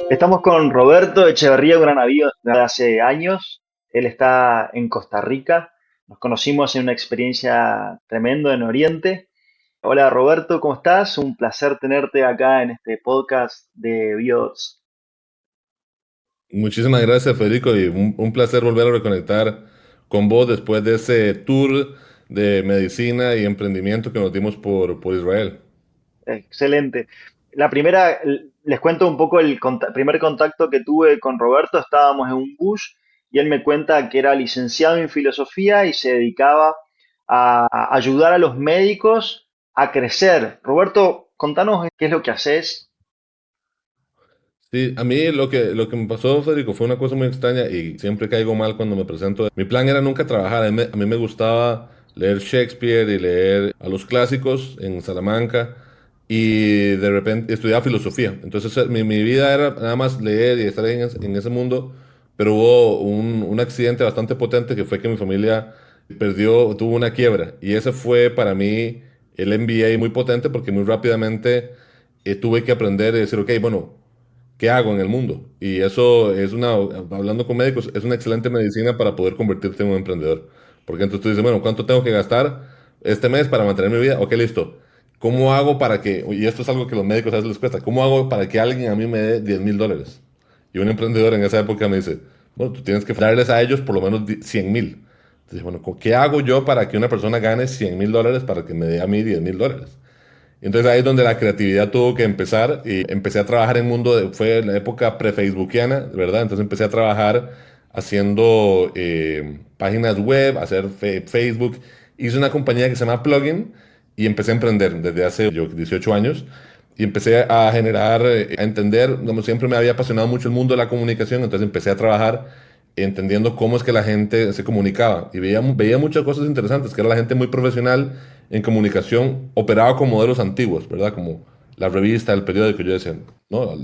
Estamos con Roberto Echeverría, un gran amigo de hace años. Él está en Costa Rica. Nos conocimos en una experiencia tremenda en Oriente. Hola Roberto, ¿cómo estás? Un placer tenerte acá en este podcast de BioDots. Muchísimas gracias, Federico, y un placer volver a reconectar con vos después de ese tour de medicina y emprendimiento que nos dimos por Israel. Excelente. Les cuento un poco el primer contacto que tuve con Roberto. Estábamos en un bus y él me cuenta que era licenciado en filosofía y se dedicaba a ayudar a los médicos a crecer. Roberto, contanos qué es lo que haces. Sí, a mí lo que me pasó, Federico, fue una cosa muy extraña y siempre caigo mal cuando me presento. Mi plan era nunca trabajar, a mí me gustaba leer Shakespeare y leer a los clásicos en Salamanca y de repente estudiaba filosofía. Entonces mi vida era nada más leer y estar en ese mundo, pero hubo un accidente bastante potente que fue que mi familia tuvo una quiebra y ese fue para mí el MBA muy potente porque muy rápidamente tuve que aprender y decir, ok, bueno, ¿qué hago en el mundo? Y eso es hablando con médicos, es una excelente medicina para poder convertirte en un emprendedor. Porque entonces tú dices, bueno, ¿cuánto tengo que gastar este mes para mantener mi vida? Ok, listo. ¿Cómo hago para que, y esto es algo que a los médicos a veces les cuesta, ¿cómo hago para que alguien a mí me dé $10,000? Y un emprendedor en esa época me dice, bueno, tú tienes que darles a ellos por lo menos 100,000. Entonces, bueno, ¿qué hago yo para que una persona gane $100,000 para que me dé a mí $10,000? Entonces ahí es donde la creatividad tuvo que empezar y empecé a trabajar en mundo, fue la época pre-facebookiana, ¿verdad? Entonces empecé a trabajar haciendo páginas web, hacer Facebook. Hice una compañía que se llama Plugin y empecé a emprender desde hace 18 años y empecé a generar, a entender, como siempre me había apasionado mucho el mundo de la comunicación, entonces empecé a trabajar entendiendo cómo es que la gente se comunicaba y veía muchas cosas interesantes, que era la gente muy profesional en comunicación, operaba con modelos antiguos, ¿verdad? Como la revista, el periódico. Yo decía, no,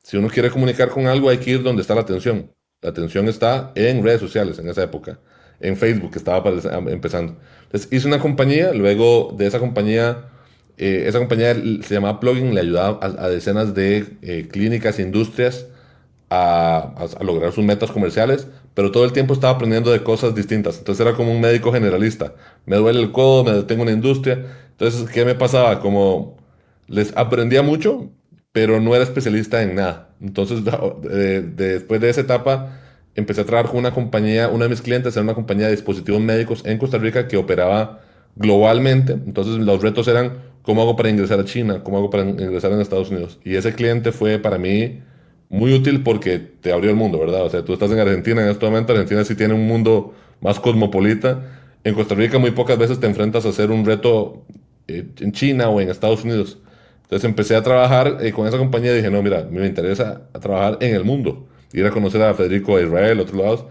si uno quiere comunicar con algo hay que ir donde está la atención. La atención está en redes sociales en esa época, en Facebook que estaba empezando. Entonces hice una compañía, luego de esa compañía se llamaba Plugin, le ayudaba a decenas de clínicas e industrias a lograr sus metas comerciales, pero todo el tiempo estaba aprendiendo de cosas distintas. Entonces era como un médico generalista. Me duele el codo, me tengo una industria. Entonces, ¿qué me pasaba? Como les aprendía mucho, pero no era especialista en nada. Entonces, después de esa etapa, empecé a trabajar con una compañía, una de mis clientes era una compañía de dispositivos médicos en Costa Rica que operaba globalmente. Entonces, los retos eran, ¿cómo hago para ingresar a China? ¿Cómo hago para ingresar en Estados Unidos? Y ese cliente fue para mí muy útil porque te abrió el mundo, ¿verdad? O sea, tú estás en Argentina en este momento, Argentina sí tiene un mundo más cosmopolita. En Costa Rica muy pocas veces te enfrentas a hacer un reto en China o en Estados Unidos. Entonces empecé a trabajar con esa compañía y dije, no, mira, me interesa a trabajar en el mundo, ir a conocer a Federico, a Israel, a otros lados,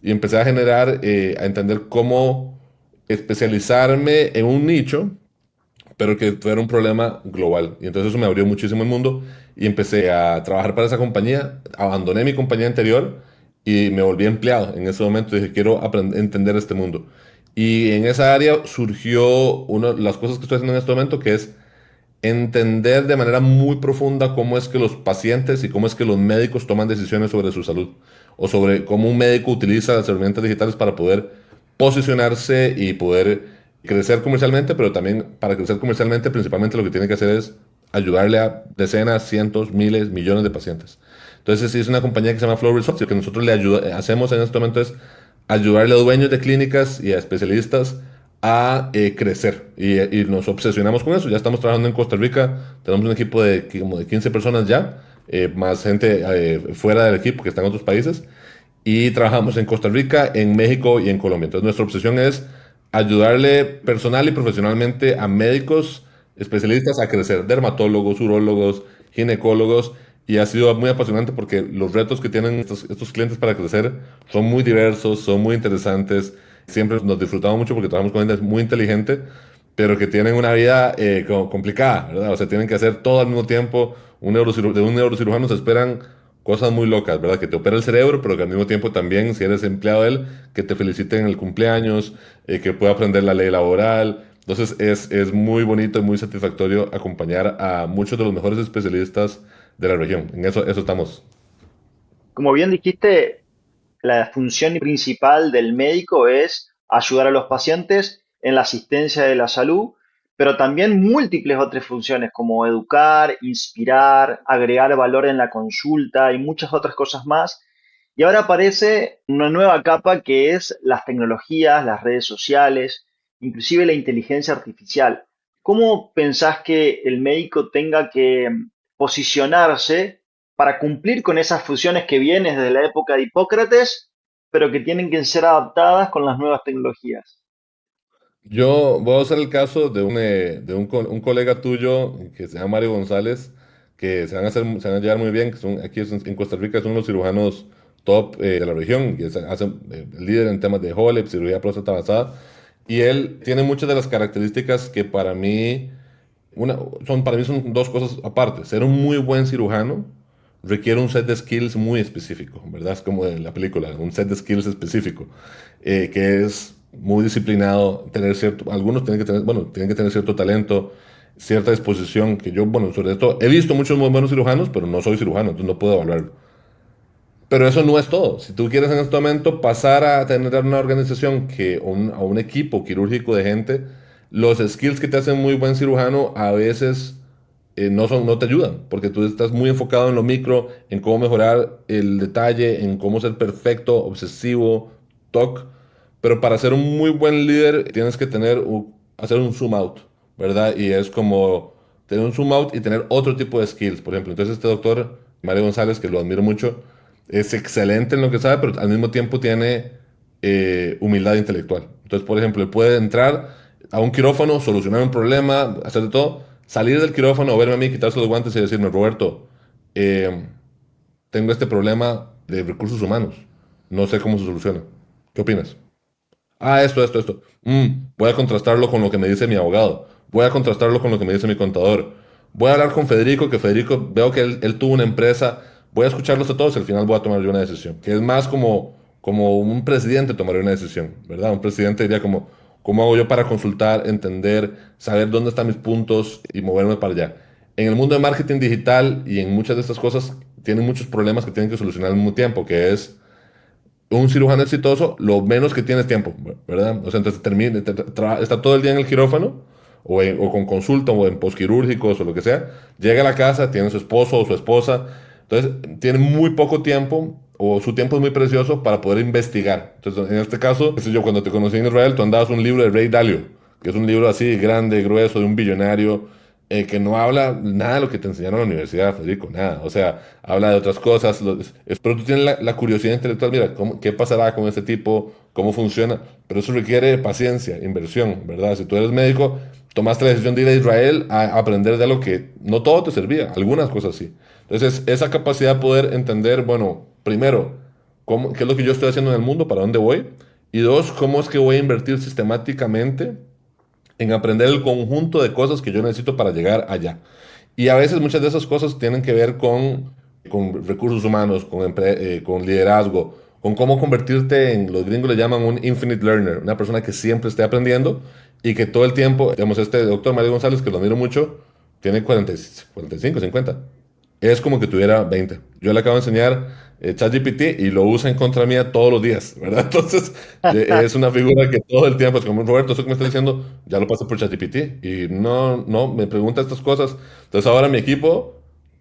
y empecé a generar, a entender cómo especializarme en un nicho pero que fuera un problema global. Y entonces eso me abrió muchísimo el mundo y empecé a trabajar para esa compañía. Abandoné mi compañía anterior y me volví empleado. En ese momento dije, quiero entender este mundo. Y en esa área surgió una de las cosas que estoy haciendo en este momento, que es entender de manera muy profunda cómo es que los pacientes y cómo es que los médicos toman decisiones sobre su salud o sobre cómo un médico utiliza las herramientas digitales para poder posicionarse y poder crecer comercialmente, pero también para crecer comercialmente principalmente lo que tiene que hacer es ayudarle a decenas, cientos, miles, millones de pacientes. Entonces, sí, es una compañía que se llama Flow Results y lo que nosotros hacemos en este momento es ayudarle a dueños de clínicas y a especialistas a crecer y nos obsesionamos con eso. Ya estamos trabajando en Costa Rica, tenemos un equipo de como de 15 personas ya, más gente fuera del equipo que está en otros países y trabajamos en Costa Rica, en México y en Colombia. Entonces nuestra obsesión es ayudarle personal y profesionalmente a médicos especialistas a crecer, dermatólogos, urólogos, ginecólogos. Y ha sido muy apasionante porque los retos que tienen estos clientes para crecer son muy diversos, son muy interesantes. Siempre nos disfrutamos mucho porque trabajamos con gente muy inteligente, pero que tienen una vida complicada, ¿verdad? O sea, tienen que hacer todo al mismo tiempo. De un neurocirujano se esperan cosas muy locas, ¿verdad? Que te opera el cerebro, pero que al mismo tiempo también, si eres empleado de él, que te feliciten en el cumpleaños, que pueda aprender la ley laboral. Entonces es muy bonito y muy satisfactorio acompañar a muchos de los mejores especialistas de la región. En eso estamos. Como bien dijiste, la función principal del médico es ayudar a los pacientes en la asistencia de la salud, pero también múltiples otras funciones como educar, inspirar, agregar valor en la consulta y muchas otras cosas más. Y ahora aparece una nueva capa que es las tecnologías, las redes sociales, inclusive la inteligencia artificial. ¿Cómo pensás que el médico tenga que posicionarse para cumplir con esas funciones que vienen desde la época de Hipócrates, pero que tienen que ser adaptadas con las nuevas tecnologías? Yo voy a usar el caso un colega tuyo que se llama Mario González, que se van a llevar muy bien, que son, aquí en Costa Rica son los cirujanos top de la región, y el líder en temas de HOLEP, cirugía de próstata avanzada, y él tiene muchas de las características que para mí son dos cosas aparte. Ser un muy buen cirujano requiere un set de skills muy específico, ¿verdad? Es como en la película, un set de skills específico, que es muy disciplinado, algunos tienen que tener, bueno, tienen que tener cierto talento, cierta disposición, que yo, bueno, sobre esto, he visto muchos muy buenos cirujanos, pero no soy cirujano, entonces no puedo evaluarlo. Pero eso no es todo. Si tú quieres en este momento pasar a tener una organización a un equipo quirúrgico de gente, los skills que te hacen muy buen cirujano a veces no te ayudan, porque tú estás muy enfocado en lo micro, en cómo mejorar el detalle, en cómo ser perfecto, obsesivo, TOC. Pero para ser un muy buen líder tienes que hacer un zoom out, ¿verdad? Y es como tener un zoom out y tener otro tipo de skills. Por ejemplo, entonces este doctor, Mario González, que lo admiro mucho, es excelente en lo que sabe, pero al mismo tiempo tiene humildad intelectual. Entonces, por ejemplo, él puede entrar a un quirófano, solucionar un problema, hacer de todo, salir del quirófano o verme a mí, quitarse los guantes y decirme, Roberto, eh, tengo este problema de recursos humanos, no sé cómo se soluciona. ¿Qué opinas? Ah, esto. Voy a contrastarlo con lo que me dice mi abogado. Voy a contrastarlo con lo que me dice mi contador. Voy a hablar con Federico, que Federico, veo que él tuvo una empresa. Voy a escucharlos a todos y al final voy a tomar yo una decisión. Que es más como un presidente tomaría una decisión, ¿verdad? Un presidente diría como, ¿cómo hago yo para consultar, entender, saber dónde están mis puntos y moverme para allá? En el mundo de marketing digital y en muchas de estas cosas, tienen muchos problemas que tienen que solucionar al mismo tiempo, que es un cirujano exitoso, lo menos que tiene es tiempo, ¿verdad? O sea, entonces está todo el día en el quirófano, o con consulta, o en posquirúrgicos, o lo que sea. Llega a la casa, tiene su esposo o su esposa. Entonces, tiene muy poco tiempo, o su tiempo es muy precioso para poder investigar. Entonces, en este caso, qué sé yo, cuando te conocí en Israel, tú andabas un libro de Ray Dalio, que es un libro así grande, grueso, de un billonario, que no habla nada de lo que te enseñaron en la universidad, Federico, nada. O sea, habla de otras cosas, pero tú tienes la curiosidad intelectual, mira, ¿qué pasará con este tipo? ¿Cómo funciona? Pero eso requiere paciencia, inversión, ¿verdad? Si tú eres médico, tomaste la decisión de ir a Israel a aprender de algo que no todo te servía, algunas cosas sí. Entonces, esa capacidad de poder entender, bueno, primero, qué es lo que yo estoy haciendo en el mundo, para dónde voy, y dos, cómo es que voy a invertir sistemáticamente en aprender el conjunto de cosas que yo necesito para llegar allá. Y a veces muchas de esas cosas tienen que ver con recursos humanos, con liderazgo, con cómo convertirte en, los gringos le llaman un infinite learner, una persona que siempre esté aprendiendo y que todo el tiempo, digamos, este doctor Mario González, que lo admiro mucho, tiene 45, 50. Es como que tuviera 20. Yo le acabo de enseñar ChatGPT y lo usa en contra mía todos los días, ¿verdad? Entonces, es una figura que todo el tiempo es como, Roberto, eso que me está diciendo, ya lo pasé por ChatGPT y no, me pregunta estas cosas. Entonces, ahora mi equipo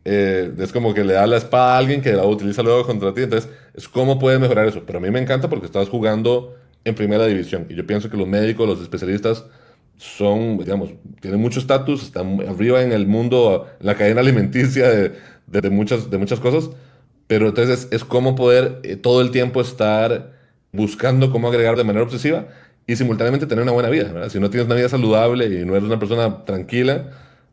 es como que le da la espada a alguien que la utiliza luego contra ti. Entonces, es cómo puedes mejorar eso. Pero a mí me encanta porque estás jugando en primera división. Y yo pienso que los médicos, los especialistas, digamos, tienen mucho estatus, están arriba en el mundo, en la cadena alimenticia de muchas cosas. Pero entonces es cómo poder todo el tiempo estar buscando cómo agregar de manera obsesiva y simultáneamente tener una buena vida, ¿verdad? Si no tienes una vida saludable y no eres una persona tranquila,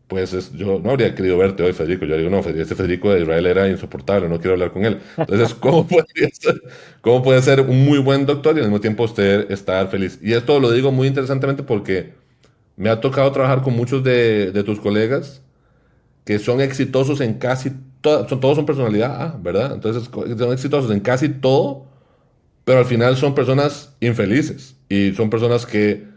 pues yo no habría querido verte hoy, Federico. Yo digo, no, este Federico de Israel era insoportable, no quiero hablar con él. Entonces, cómo puede ser un muy buen doctor y al mismo tiempo usted estar feliz? Y esto lo digo muy interesantemente porque me ha tocado trabajar con muchos de tus colegas que son exitosos en casi todo, todos son personalidad A, ¿verdad? Entonces son exitosos en casi todo, pero al final son personas infelices y son personas que,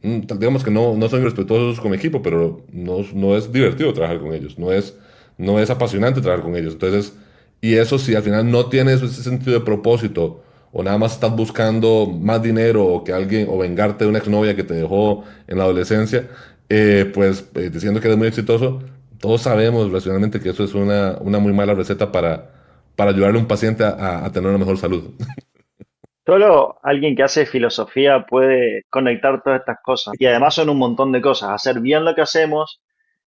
digamos que no son respetuosos con equipo, pero no es divertido trabajar con ellos, no es apasionante trabajar con ellos. Entonces, Y eso si al final no tienes ese sentido de propósito o nada más estás buscando más dinero o que alguien o vengarte de una exnovia que te dejó en la adolescencia, diciendo que eres muy exitoso, todos sabemos racionalmente que eso es una muy mala receta para ayudarle a un paciente a tener una mejor salud. Solo alguien que hace filosofía puede conectar todas estas cosas. Y además son un montón de cosas. Hacer bien lo que hacemos,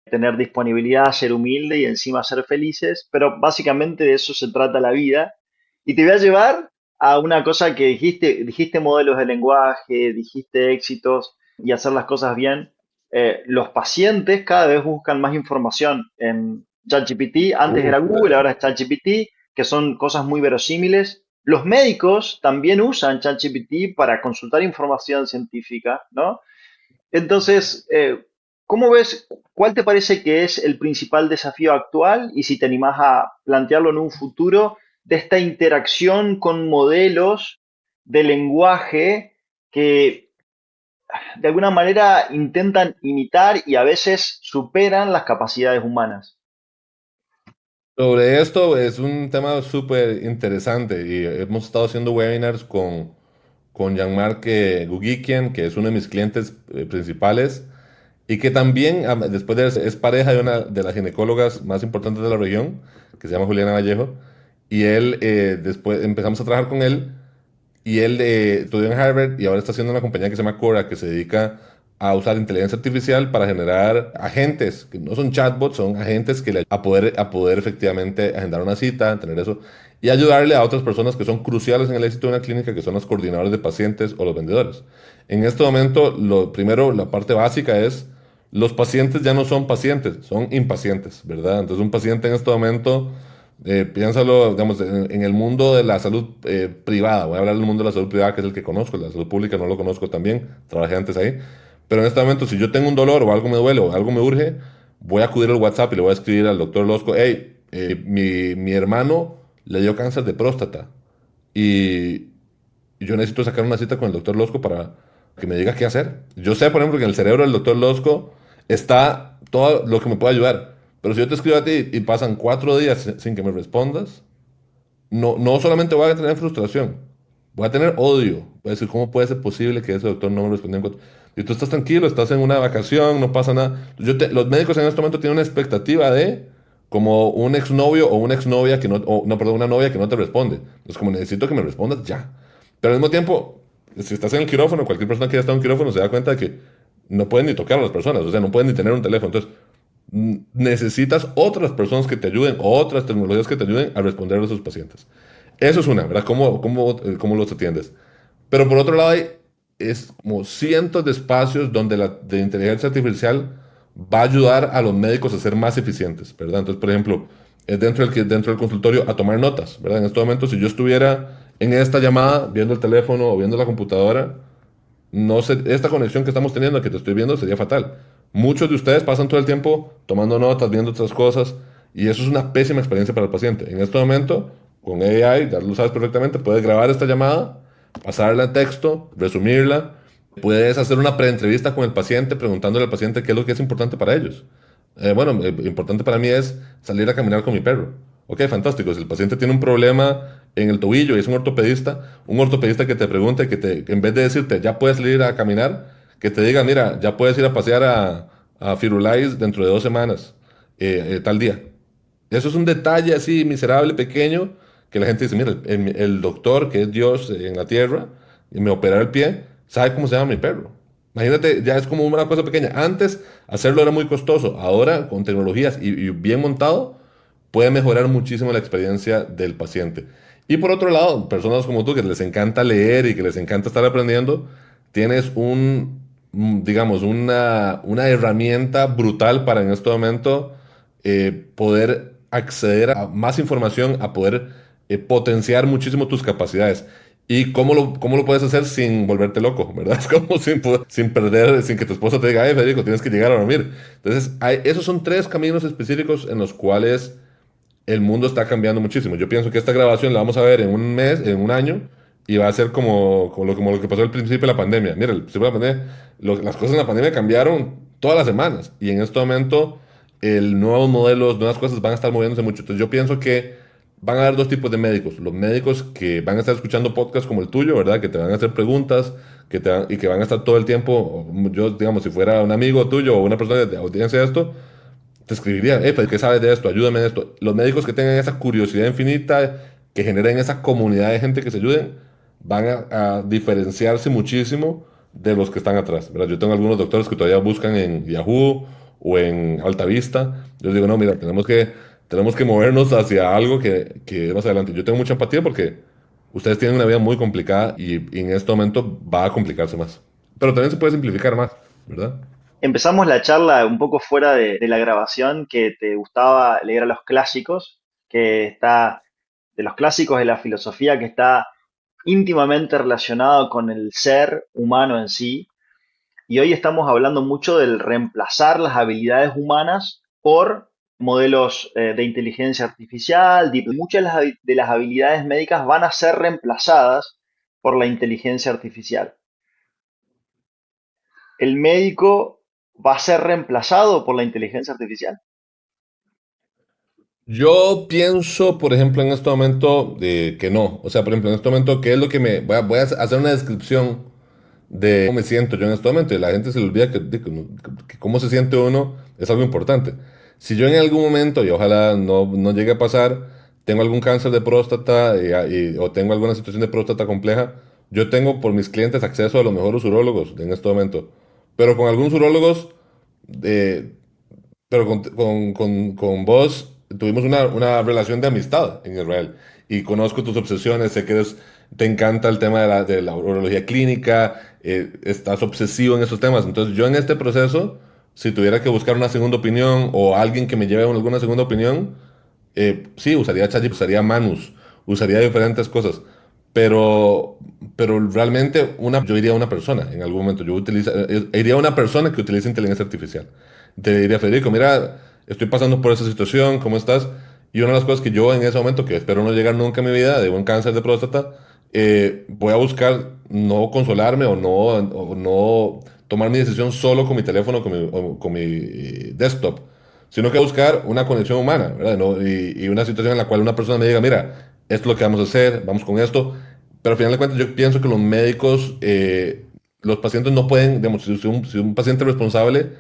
tener disponibilidad, ser humilde y encima ser felices. Pero básicamente de eso se trata la vida. Y te voy a llevar a una cosa que dijiste, dijiste modelos de lenguaje, dijiste éxitos y hacer las cosas bien. Los pacientes cada vez buscan más información en ChatGPT. Antes era Google, ahora es ChatGPT, que son cosas muy verosímiles. Los médicos también usan ChatGPT para consultar información científica, ¿no? Entonces, ¿cómo ves? ¿Cuál te parece que es el principal desafío actual? Y si te animás a plantearlo en un futuro, de esta interacción con modelos de lenguaje que de alguna manera intentan imitar y a veces superan las capacidades humanas. Sobre esto es un tema súper interesante y hemos estado haciendo webinars con Jean-Marc Gugikian, que es uno de mis clientes principales y que también después de es pareja de una de las ginecólogas más importantes de la región, que se llama Juliana Vallejo, y él después empezamos a trabajar con él y él estudió en Harvard y ahora está haciendo una compañía que se llama Cora, que se dedica a usar inteligencia artificial para generar agentes, que no son chatbots, son agentes que le a poder efectivamente agendar una cita, tener eso, y ayudarle a otras personas que son cruciales en el éxito de una clínica, que son los coordinadores de pacientes o los vendedores. En este momento, lo primero, la parte básica es, los pacientes ya no son pacientes, son impacientes, ¿verdad? Entonces un paciente en este momento piénsalo, digamos, en el mundo de la salud privada. Voy a hablar del mundo de la salud privada, que es el que conozco. La salud pública no lo conozco también. Trabajé antes ahí. Pero en este momento, si yo tengo un dolor o algo me duele o algo me urge, voy a acudir al WhatsApp y le voy a escribir al doctor Losco, hey, mi hermano le dio cáncer de próstata y yo necesito sacar una cita con el doctor Losco para que me diga qué hacer. Yo sé, por ejemplo, que en el cerebro del doctor Losco está todo lo que me puede ayudar. Pero si yo te escribo a ti y pasan 4 días sin que me respondas, no solamente voy a tener frustración, voy a tener odio. Voy a decir, ¿cómo puede ser posible que ese doctor no me respondió en 4? Y tú estás tranquilo, estás en una vacación, no pasa nada. Los médicos en este momento tienen una expectativa de como un exnovio o una exnovia que no, o, no, perdón, una novia que no te responde. Es como necesito que me respondas ya. Pero al mismo tiempo, si estás en el quirófano, cualquier persona que haya estado en un quirófano se da cuenta de que no pueden ni tocar a las personas, o sea, no pueden ni tener un teléfono. Entonces, necesitas otras personas que te ayuden, otras tecnologías que te ayuden a responder a esos pacientes. Eso es una, ¿verdad? ¿Cómo los atiendes? Pero por otro lado, hay es como cientos de espacios donde la de inteligencia artificial va a ayudar a los médicos a ser más eficientes, ¿verdad? Entonces, por ejemplo, dentro del consultorio a tomar notas, ¿verdad? En este momento, si yo estuviera en esta llamada, viendo el teléfono o viendo la computadora, no sé, esta conexión que estamos teniendo, que te estoy viendo, sería fatal. Muchos de ustedes pasan todo el tiempo tomando notas, viendo otras cosas, y eso es una pésima experiencia para el paciente. En este momento, con AI, ya lo sabes perfectamente, puedes grabar esta llamada, pasarla a texto, resumirla, puedes hacer una preentrevista con el paciente, preguntándole al paciente qué es lo que es importante para ellos. Importante para mí es salir a caminar con mi perro. Ok, fantástico. Si el paciente tiene un problema en el tobillo y es un ortopedista que te pregunte, en vez de decirte, ya puedes salir a caminar, que te diga, mira, ya puedes ir a pasear a Firulais dentro de 2 semanas, tal día. Eso es un detalle así miserable, pequeño, que la gente dice, mira, el doctor, que es Dios en la tierra, y me opera el pie, sabe cómo se llama mi perro. Imagínate, ya es como una cosa pequeña. Antes hacerlo era muy costoso. Ahora, con tecnologías y bien montado, puede mejorar muchísimo la experiencia del paciente. Y por otro lado, personas como tú que les encanta leer y que les encanta estar aprendiendo, tienes digamos, una herramienta brutal para en este momento poder acceder a más información, a poder potenciar muchísimo tus capacidades. ¿Y cómo lo puedes hacer sin volverte loco, verdad? Es como sin perder, sin que tu esposa te diga, ay, Federico, tienes que llegar a dormir. Entonces, esos son 3 caminos específicos en los cuales el mundo está cambiando muchísimo. Yo pienso que esta grabación la vamos a ver en un mes, en un año, y va a ser como lo que pasó al principio de la pandemia. Mira, al principio de la pandemia, las cosas en la pandemia cambiaron todas las semanas, y en este momento, nuevos modelos, nuevas cosas van a estar moviéndose mucho. Entonces, yo pienso que van a haber dos tipos de médicos. Los médicos que van a estar escuchando podcasts como el tuyo, ¿verdad? Que te van a hacer preguntas y que van a estar todo el tiempo. Yo, digamos, si fuera un amigo tuyo o una persona de audiencia de esto, te escribiría, pues, ¿qué sabes de esto? Ayúdame en esto. Los médicos que tengan esa curiosidad infinita, que generen esa comunidad de gente que se ayuden, van a diferenciarse muchísimo de los que están atrás, ¿verdad? Yo tengo algunos doctores que todavía buscan en Yahoo o en Altavista. Yo les digo, no, mira, tenemos que movernos hacia algo que más adelante. Yo tengo mucha empatía porque ustedes tienen una vida muy complicada y en este momento va a complicarse más. Pero también se puede simplificar más, ¿verdad? Empezamos la charla un poco fuera de la grabación, que te gustaba leer a los clásicos, que está de los clásicos de la filosofía, que está íntimamente relacionado con el ser humano en sí. Y hoy estamos hablando mucho del reemplazar las habilidades humanas por modelos de inteligencia artificial. Muchas de las habilidades médicas van a ser reemplazadas por la inteligencia artificial. El médico va a ser reemplazado por la inteligencia artificial. Yo pienso, por ejemplo, en este momento que no. O sea, por ejemplo, en este momento, ¿qué es lo que voy a hacer una descripción de cómo me siento yo en este momento? Y la gente se le olvida que cómo se siente uno es algo importante. Si yo en algún momento, y ojalá no llegue a pasar, tengo algún cáncer de próstata o tengo alguna situación de próstata compleja, yo tengo por mis clientes acceso a los mejores urólogos en este momento. Pero con algunos urólogos, eh, pero con vos tuvimos una relación de amistad en Israel. Y conozco tus obsesiones, sé que te encanta el tema de la urología clínica, estás obsesivo en esos temas. Entonces yo en este proceso, si tuviera que buscar una segunda opinión o alguien que me lleve a alguna segunda opinión, sí, usaría ChatGPT, usaría Manus, usaría diferentes cosas. Pero, pero realmente yo iría a una persona en algún momento. Iría a una persona que utilice inteligencia artificial. Te diría, Federico, mira, estoy pasando por esa situación, ¿cómo estás? Y una de las cosas que yo en ese momento, que espero no llegar nunca en mi vida, de un cáncer de próstata, voy a buscar no consolarme o no tomar mi decisión solo con mi teléfono, con mi desktop, sino que buscar una conexión humana, ¿verdad? ¿No? Y una situación en la cual una persona me diga, mira, esto es lo que vamos a hacer, vamos con esto, pero al final de cuentas yo pienso que los médicos, los pacientes no pueden, digamos, si un paciente responsable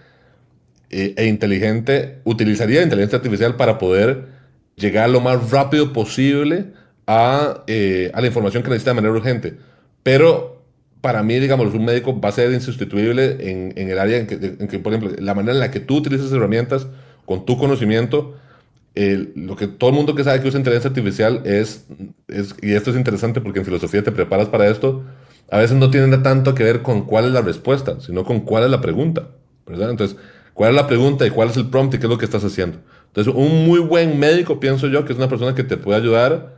e inteligente utilizaría inteligencia artificial para poder llegar lo más rápido posible a la información que necesita de manera urgente. Pero para mí, digamos, un médico va a ser insustituible en el área en que, por ejemplo, la manera en la que tú utilizas herramientas con tu conocimiento, lo que todo el mundo que sabe que usa inteligencia artificial y esto es interesante porque en filosofía te preparas para esto, a veces no tiene tanto que ver con cuál es la respuesta, sino con cuál es la pregunta, ¿verdad? Entonces, cuál es la pregunta y cuál es el prompt y qué es lo que estás haciendo. Entonces, un muy buen médico, pienso yo, que es una persona que te puede ayudar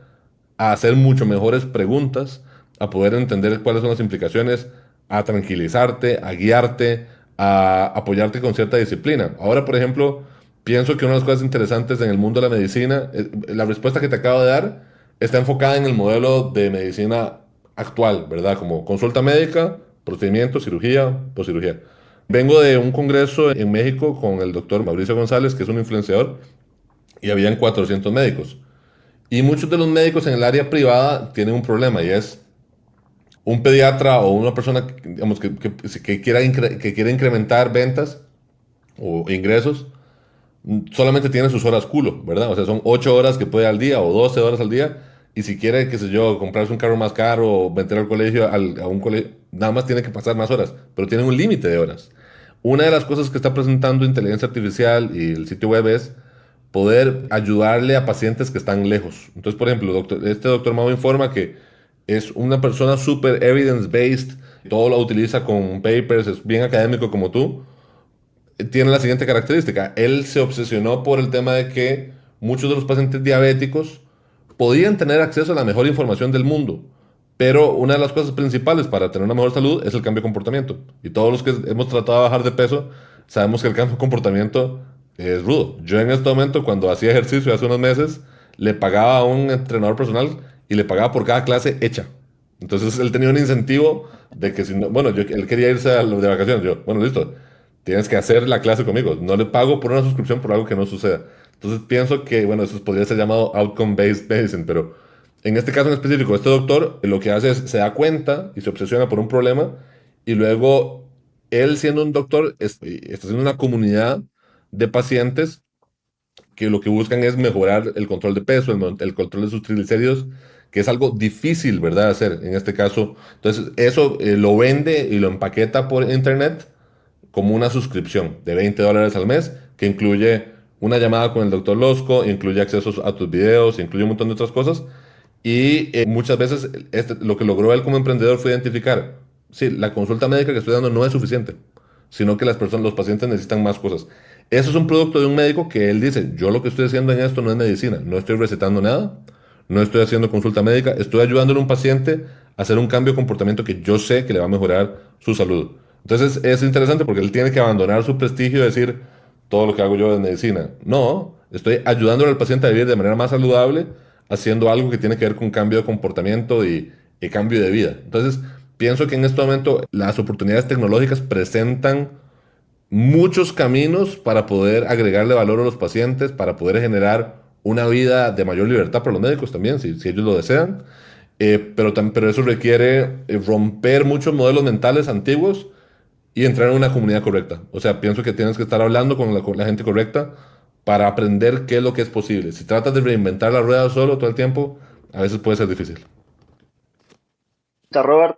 a hacer mucho mejores preguntas, a poder entender cuáles son las implicaciones, a tranquilizarte, a guiarte, a apoyarte con cierta disciplina. Ahora, por ejemplo, pienso que una de las cosas interesantes en el mundo de la medicina, la respuesta que te acabo de dar, está enfocada en el modelo de medicina actual, ¿verdad? Como consulta médica, procedimiento, cirugía, poscirugía. Vengo de un congreso en México con el doctor Mauricio González, que es un influenciador, y habían 400 médicos. Y muchos de los médicos en el área privada tienen un problema y es un pediatra o una persona digamos, que quiera incrementar ventas o ingresos, solamente tiene sus horas culo, ¿verdad? O sea, son 8 horas que puede al día o 12 horas al día. Y si quiere, qué sé yo, comprarse un carro más caro o meter al colegio, a un colegio, nada más tiene que pasar más horas, pero tiene un límite de horas. Una de las cosas que está presentando inteligencia artificial y el sitio web es poder ayudarle a pacientes que están lejos. Entonces, por ejemplo, este doctor Mau informa que es una persona súper evidence-based, todo lo utiliza con papers, es bien académico como tú. Tiene la siguiente característica, él se obsesionó por el tema de que muchos de los pacientes diabéticos podían tener acceso a la mejor información del mundo, pero una de las cosas principales para tener una mejor salud es el cambio de comportamiento. Y todos los que hemos tratado de bajar de peso sabemos que el cambio de comportamiento es rudo. Yo en este momento, cuando hacía ejercicio hace unos meses, le pagaba a un entrenador personal y le pagaba por cada clase hecha. Entonces él tenía un incentivo de que si no, bueno, él quería irse de vacaciones. Yo, bueno, listo, tienes que hacer la clase conmigo. No le pago por una suscripción por algo que no suceda. Entonces pienso que, bueno, eso podría ser llamado outcome-based medicine, pero en este caso en específico, este doctor lo que hace es se da cuenta y se obsesiona por un problema y luego él siendo un doctor está haciendo una comunidad de pacientes que lo que buscan es mejorar el control de peso, el control de sus triglicéridos, que es algo difícil, ¿verdad?, de hacer en este caso. Entonces, eso lo vende y lo empaqueta por internet como una suscripción de $20 al mes, que incluye una llamada con el doctor Losco, incluye accesos a tus videos, incluye un montón de otras cosas. Y muchas veces lo que logró él como emprendedor fue identificar, sí, la consulta médica que estoy dando no es suficiente, sino que las personas, los pacientes necesitan más cosas. Eso es un producto de un médico que él dice, yo lo que estoy haciendo en esto no es medicina, no estoy recetando nada, no estoy haciendo consulta médica, estoy ayudándole a un paciente a hacer un cambio de comportamiento que yo sé que le va a mejorar su salud. Entonces es interesante porque él tiene que abandonar su prestigio y decir, todo lo que hago yo es medicina. No, estoy ayudándole al paciente a vivir de manera más saludable, haciendo algo que tiene que ver con cambio de comportamiento y cambio de vida. Entonces, pienso que en este momento las oportunidades tecnológicas presentan muchos caminos para poder agregarle valor a los pacientes, para poder generar una vida de mayor libertad para los médicos también, si ellos lo desean. Pero eso requiere romper muchos modelos mentales antiguos y entrar en una comunidad correcta. O sea, pienso que tienes que estar hablando con la gente correcta para aprender qué es lo que es posible. Si tratas de reinventar la rueda solo todo el tiempo, a veces puede ser difícil. Robert,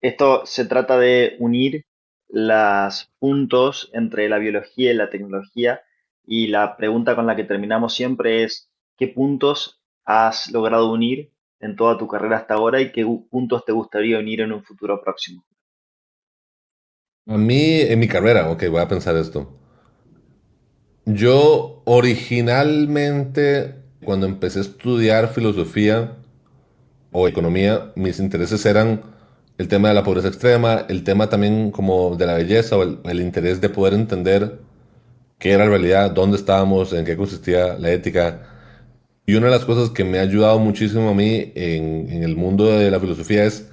esto se trata de unir los puntos entre la biología y la tecnología y la pregunta con la que terminamos siempre es, ¿qué puntos has logrado unir en toda tu carrera hasta ahora y qué puntos te gustaría unir en un futuro próximo? A mí, en mi carrera, ok, voy a pensar esto. Yo originalmente, cuando empecé a estudiar filosofía o economía, mis intereses eran el tema de la pobreza extrema, el tema también como de la belleza o el interés de poder entender qué era la realidad, dónde estábamos, en qué consistía la ética. Y una de las cosas que me ha ayudado muchísimo a mí en el mundo de la filosofía es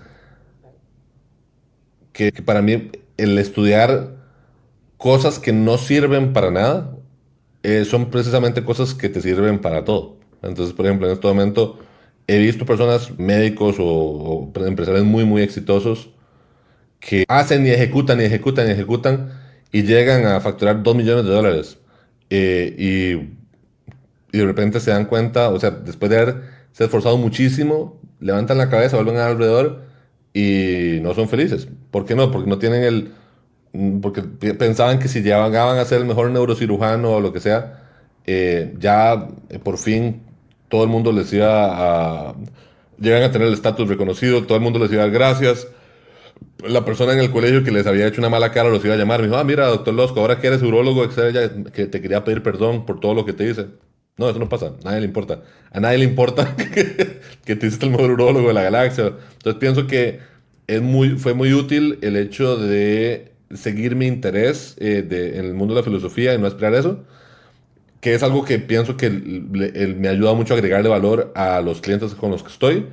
que para mí el estudiar cosas que no sirven para nada son precisamente cosas que te sirven para todo. Entonces, por ejemplo, en este momento he visto personas, médicos o empresarios muy, muy exitosos que hacen y ejecutan y ejecutan y ejecutan y llegan a facturar $2 millones. Y de repente se dan cuenta, o sea, después de haberse esforzado muchísimo, levantan la cabeza, vuelven alrededor y no son felices. ¿Por qué no? Porque no tienen porque pensaban que si llegaban a ser el mejor neurocirujano o lo que sea, ya por fin todo el mundo les iba a... Llegan a tener el estatus reconocido, todo el mundo les iba a dar gracias. La persona en el colegio que les había hecho una mala cara los iba a llamar. Me dijo, ah, mira, doctor Losco, ahora que eres urólogo, que te quería pedir perdón por todo lo que te hice. No, eso no pasa, a nadie le importa. A nadie le importa que te hiciste el mejor urólogo de la galaxia. Entonces pienso que fue muy útil el hecho de seguir mi interés en el mundo de la filosofía y no esperar eso, que es algo que pienso que me ha ayudado mucho a agregarle valor a los clientes con los que estoy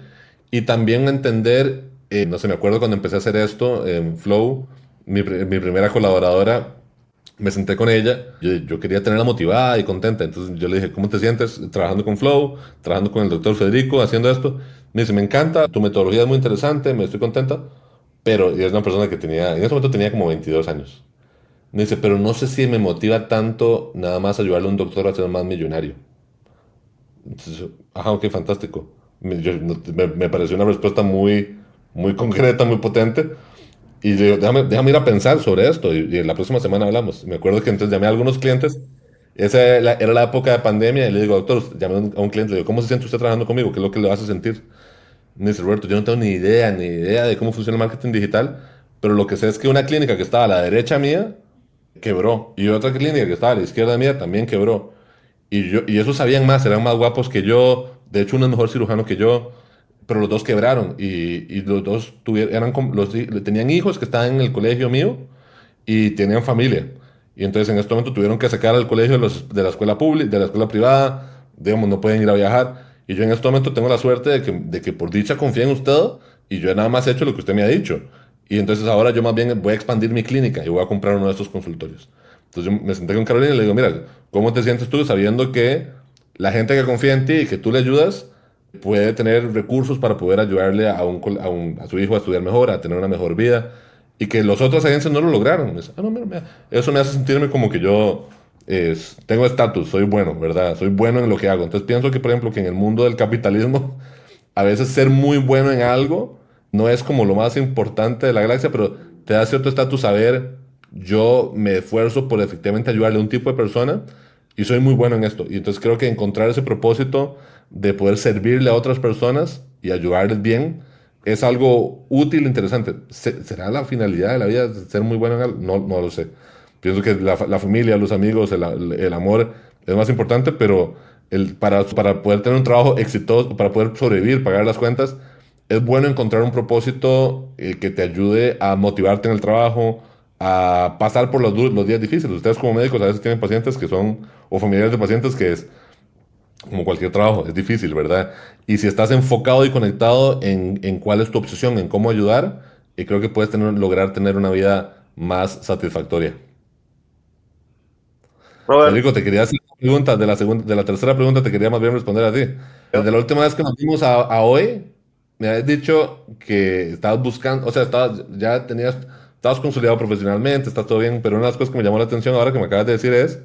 y también entender, no sé, me acuerdo cuando empecé a hacer esto en Flow, mi primera colaboradora, me senté con ella, yo quería tenerla motivada y contenta, entonces yo le dije, ¿cómo te sientes trabajando con Flow, trabajando con el doctor Federico, haciendo esto? Me dice, me encanta, tu metodología es muy interesante, me estoy contenta, pero y es una persona que tenía, en ese momento tenía como 22 años. Me dice, pero no sé si me motiva tanto nada más ayudarle a un doctor a ser más millonario. Entonces, ajá, ok, fantástico. Me pareció una respuesta muy, muy concreta, muy potente. Y yo, déjame ir a pensar sobre esto y la próxima semana hablamos. Me acuerdo que entonces llamé a algunos clientes. Esa era la época de pandemia y le digo, doctor, llamé a un cliente, le digo, ¿cómo se siente usted trabajando conmigo? ¿Qué es lo que le hace sentir? Me dice, Roberto, yo no tengo ni idea de cómo funciona el marketing digital, pero lo que sé es que una clínica que estaba a la derecha mía quebró. Y otra clínica que estaba a la izquierda mía también quebró. Y esos sabían más, eran más guapos que yo. De hecho, uno es mejor cirujano que yo. Pero los dos quebraron. Y los dos tenían hijos que estaban en el colegio mío y tenían familia. Y entonces en este momento tuvieron que sacar al colegio de la escuela pública, de la escuela privada. Digamos, no pueden ir a viajar. Y yo en este momento tengo la suerte de que por dicha confía en usted y yo nada más he hecho lo que usted me ha dicho. Y entonces ahora yo más bien voy a expandir mi clínica y voy a comprar uno de estos consultorios. Entonces yo me senté con Carolina y le digo, mira, ¿cómo te sientes tú sabiendo que la gente que confía en ti y que tú le ayudas puede tener recursos para poder ayudarle a su hijo a estudiar mejor, a tener una mejor vida, y que los otras agencias no lo lograron? Me dice, no, mira, mira, eso me hace sentirme como que yo tengo estatus, soy bueno, ¿verdad? Soy bueno en lo que hago. Entonces pienso que, por ejemplo, que en el mundo del capitalismo, a veces ser muy bueno en algo no es como lo más importante de la galaxia, pero te da cierto estatus saber, yo me esfuerzo por efectivamente ayudarle a un tipo de persona y soy muy bueno en esto. Y entonces creo que encontrar ese propósito de poder servirle a otras personas y ayudarles bien es algo útil, interesante. ¿Será la finalidad de la vida ser muy bueno en algo? No, no lo sé. Pienso que la familia, los amigos, el amor es más importante, pero para poder tener un trabajo exitoso, para poder sobrevivir, pagar las cuentas, es bueno encontrar un propósito que te ayude a motivarte en el trabajo, a pasar por los días difíciles. Ustedes como médicos a veces tienen pacientes que son, o familiares de pacientes que es como cualquier trabajo, es difícil, ¿verdad? Y si estás enfocado y conectado en cuál es tu obsesión, en cómo ayudar, creo que puedes lograr tener una vida más satisfactoria. Robert, Federico, te quería hacer una pregunta, de la tercera pregunta te quería más bien responder a ti. Desde la última vez que nos vimos a hoy, me habías dicho que estabas buscando, o sea, estabas consolidado profesionalmente, está todo bien, pero una de las cosas que me llamó la atención ahora que me acabas de decir es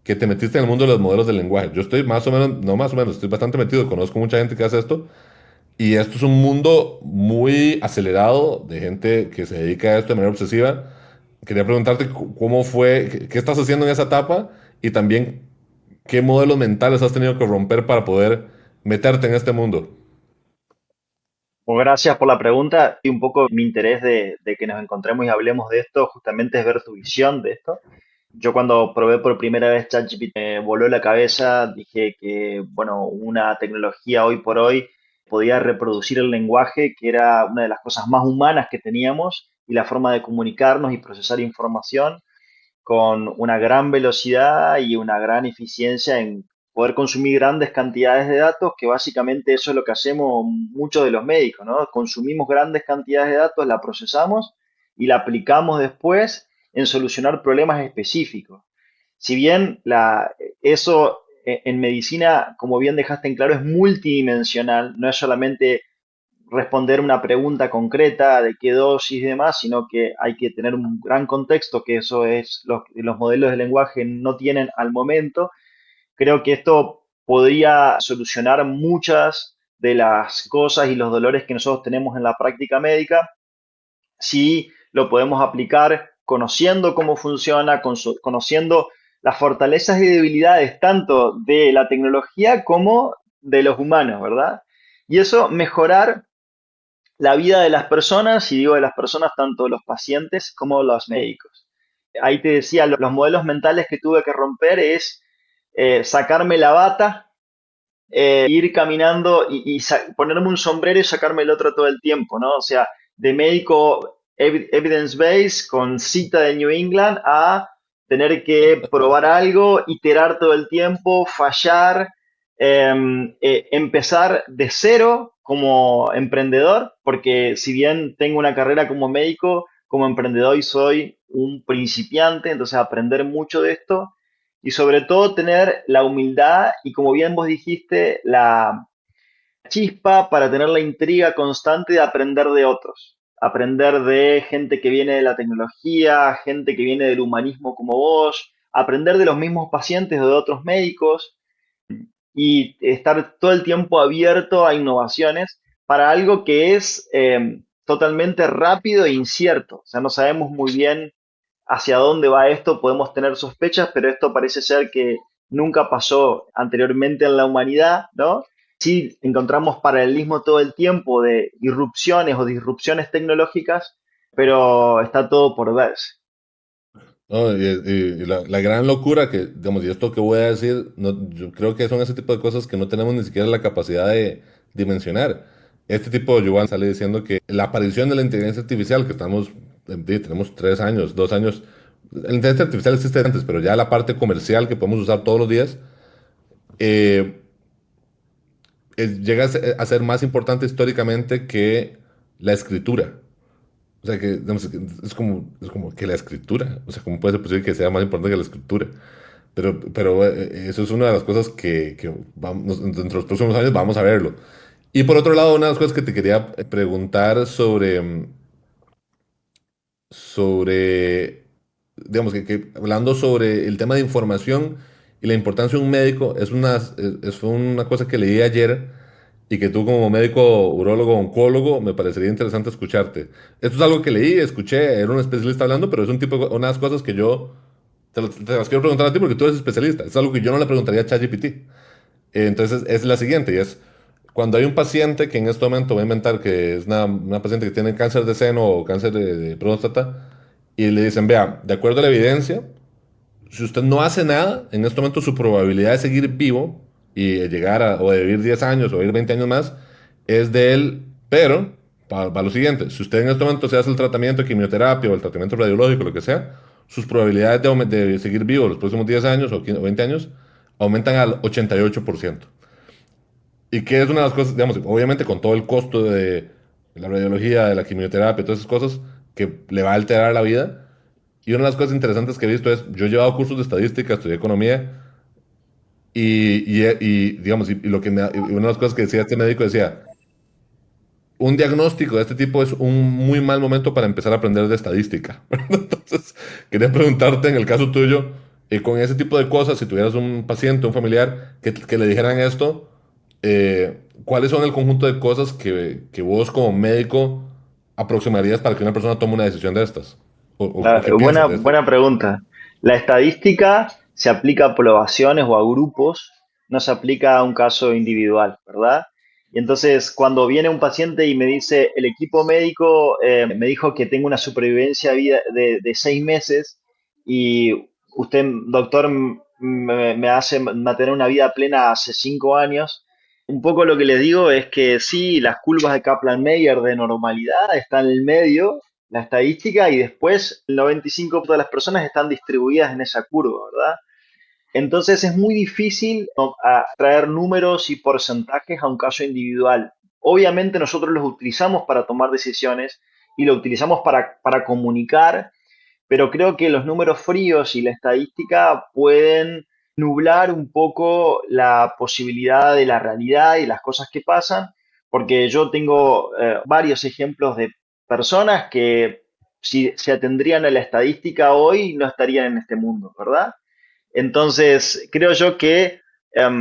que te metiste en el mundo de los modelos de lenguaje. Yo estoy más o menos, no más o menos, estoy bastante metido, conozco mucha gente que hace esto, y esto es un mundo muy acelerado de gente que se dedica a esto de manera obsesiva. Quería preguntarte cómo fue, qué estás haciendo en esa etapa y también qué modelos mentales has tenido que romper para poder meterte en este mundo. pues gracias por la pregunta y un poco mi interés de que nos encontremos y hablemos de esto justamente es ver tu visión de esto. Yo cuando probé por primera vez ChatGPT me voló la cabeza, dije que, bueno, una tecnología hoy por hoy podía reproducir el lenguaje, que era una de las cosas más humanas que teníamos, y la forma de comunicarnos y procesar información con una gran velocidad y una gran eficiencia en poder consumir grandes cantidades de datos, que básicamente eso es lo que hacemos muchos de los médicos, ¿no? Consumimos grandes cantidades de datos, la procesamos y la aplicamos después en solucionar problemas específicos. Si bien eso en medicina, como bien dejaste en claro, es multidimensional, no es solamente responder una pregunta concreta de qué dosis y demás, sino que hay que tener un gran contexto, que eso es lo que los modelos de lenguaje no tienen al momento. Creo que esto podría solucionar muchas de las cosas y los dolores que nosotros tenemos en la práctica médica si lo podemos aplicar conociendo cómo funciona, conociendo las fortalezas y debilidades tanto de la tecnología como de los humanos, ¿verdad? Y eso mejorar la vida de las personas, y digo de las personas, tanto los pacientes como los médicos. Ahí te decía, los modelos mentales que tuve que romper es sacarme la bata, ir caminando y ponerme un sombrero y sacarme el otro todo el tiempo, ¿no? O sea, de médico evidence-based con cita de New England a tener que probar algo, iterar todo el tiempo, fallar, empezar de cero como emprendedor, porque si bien tengo una carrera como médico, como emprendedor y soy un principiante, entonces aprender mucho de esto y sobre todo tener la humildad y como bien vos dijiste, la chispa para tener la intriga constante de aprender de otros, aprender de gente que viene de la tecnología, gente que viene del humanismo como vos, aprender de los mismos pacientes o de otros médicos y estar todo el tiempo abierto a innovaciones para algo que es totalmente rápido e incierto. O sea, no sabemos muy bien hacia dónde va esto, podemos tener sospechas, pero esto parece ser que nunca pasó anteriormente en la humanidad, ¿no? Sí, encontramos paralelismo todo el tiempo de irrupciones o disrupciones tecnológicas, pero está todo por verse. ¿No? Y la gran locura que, digamos, y esto que voy a decir, no, yo creo que son ese tipo de cosas que no tenemos ni siquiera la capacidad de dimensionar. Este tipo de Yuval sale diciendo que la aparición de la inteligencia artificial, que tenemos 3 años, 2 años, la inteligencia artificial existe antes, pero ya la parte comercial que podemos usar todos los días, eh, llega a ser más importante históricamente que la escritura. O sea, que digamos, que es como que la escritura, o sea, ¿cómo puede ser posible que sea más importante que la escritura? Pero eso es una de las cosas que vamos, dentro de los próximos años vamos a verlo. Y por otro lado, una de las cosas que te quería preguntar sobre, digamos, hablando sobre el tema de información y la importancia de un médico, fue una cosa que leí ayer y que tú como médico, urólogo, oncólogo, me parecería interesante escucharte. Esto es algo que leí, escuché, era un especialista hablando, pero es unas cosas que yo te las quiero preguntar a ti porque tú eres especialista. Es algo que yo no le preguntaría a ChatGPT. Entonces es la siguiente, y es, cuando hay un paciente que en este momento voy a inventar que es una paciente que tiene cáncer de seno o cáncer de próstata, y le dicen, vea, de acuerdo a la evidencia, si usted no hace nada, en este momento su probabilidad de seguir vivo y llegar o de vivir 10 años o vivir 20 años más es de él, pero para lo siguiente, si usted en este momento se hace el tratamiento de quimioterapia o el tratamiento radiológico, lo que sea, sus probabilidades de seguir vivo los próximos 10 años o 15 o 20 años aumentan al 88%. Y que es una de las cosas, digamos, obviamente con todo el costo de la radiología, de la quimioterapia, todas esas cosas que le va a alterar la vida. Y una de las cosas interesantes que he visto es, yo he llevado cursos de estadística, estudié economía, digamos, y lo que y una de las cosas que decía este médico decía, un diagnóstico de este tipo es un muy mal momento para empezar a aprender de estadística. Entonces, quería preguntarte en el caso tuyo, con ese tipo de cosas, si tuvieras un paciente, un familiar, que le dijeran esto, ¿cuáles son el conjunto de cosas que vos como médico aproximarías para que una persona tome una decisión de estas? ¿O qué piensas Buena, de esto? buena pregunta. La estadística se aplica a poblaciones o a grupos, no se aplica a un caso individual, ¿verdad? Y entonces, cuando viene un paciente y me dice, el equipo médico me dijo que tengo una supervivencia de 6 meses y usted, doctor, me hace mantener una vida plena hace 5 años, un poco lo que les digo es que sí, las curvas de Kaplan-Meier de normalidad están en el medio, la estadística, y después el 95% de las personas están distribuidas en esa curva, ¿verdad? Entonces es muy difícil, ¿no?, traer números y porcentajes a un caso individual. Obviamente nosotros los utilizamos para tomar decisiones y lo utilizamos para comunicar, pero creo que los números fríos y la estadística pueden nublar un poco la posibilidad de la realidad y las cosas que pasan, porque yo tengo varios ejemplos de personas que si se atendrían a la estadística hoy no estarían en este mundo, ¿verdad? Entonces, creo yo que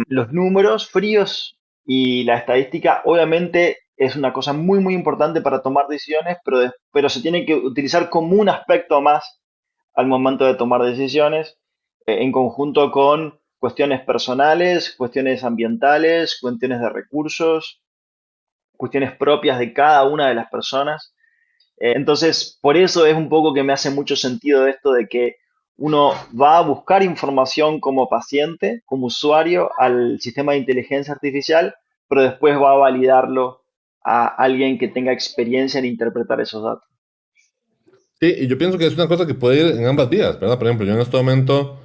los números fríos y la estadística obviamente es una cosa muy, muy importante para tomar decisiones, pero se tiene que utilizar como un aspecto más al momento de tomar decisiones, en conjunto con cuestiones personales, cuestiones ambientales, cuestiones de recursos, cuestiones propias de cada una de las personas. Entonces, por eso es un poco que me hace mucho sentido esto de que uno va a buscar información como paciente, como usuario, al sistema de inteligencia artificial, pero después va a validarlo a alguien que tenga experiencia en interpretar esos datos. Sí, y yo pienso que es una cosa que puede ir en ambas vías, ¿verdad? Por ejemplo, yo en este momento,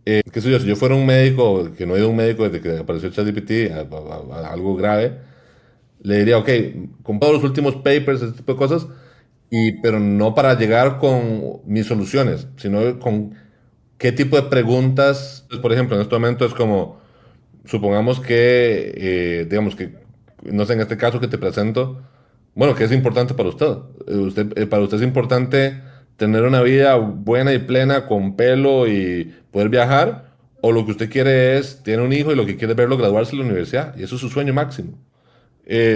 qué sé yo, si yo fuera un médico, que no he ido a un médico desde que apareció ChatGPT, a algo grave, le diría, ok, con todos los últimos papers, ese tipo de cosas, pero no para llegar con mis soluciones, sino con qué tipo de preguntas, pues, por ejemplo, en este momento es como, supongamos que, digamos que, no sé, en este caso que te presento, bueno, ¿qué es importante para usted? Para usted es importante tener una vida buena y plena con pelo y poder viajar, o lo que usted quiere es, tiene un hijo y lo que quiere es verlo graduarse de la universidad, y eso es su sueño máximo.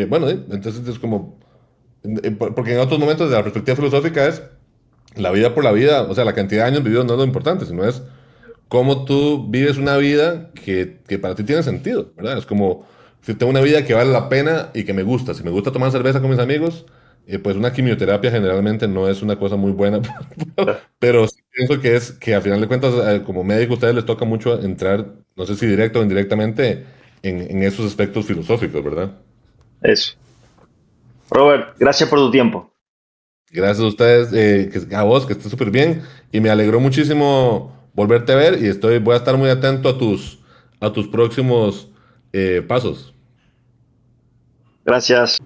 Bueno, entonces es como, porque en otros momentos de la perspectiva filosófica es la vida por la vida, o sea, la cantidad de años vividos no es lo importante, sino es cómo tú vives una vida que para ti tiene sentido, ¿verdad? Es como, si tengo una vida que vale la pena y que me gusta. Si me gusta tomar cerveza con mis amigos, pues una quimioterapia generalmente no es una cosa muy buena, pero sí pienso que es que al final de cuentas, como médico, a ustedes les toca mucho entrar, no sé si directo o indirectamente, en esos aspectos filosóficos, ¿verdad? Eso. Robert, gracias por tu tiempo. Gracias a ustedes, a vos, que estés súper bien, y me alegró muchísimo volverte a ver y voy a estar muy atento a tus próximos pasos. Gracias.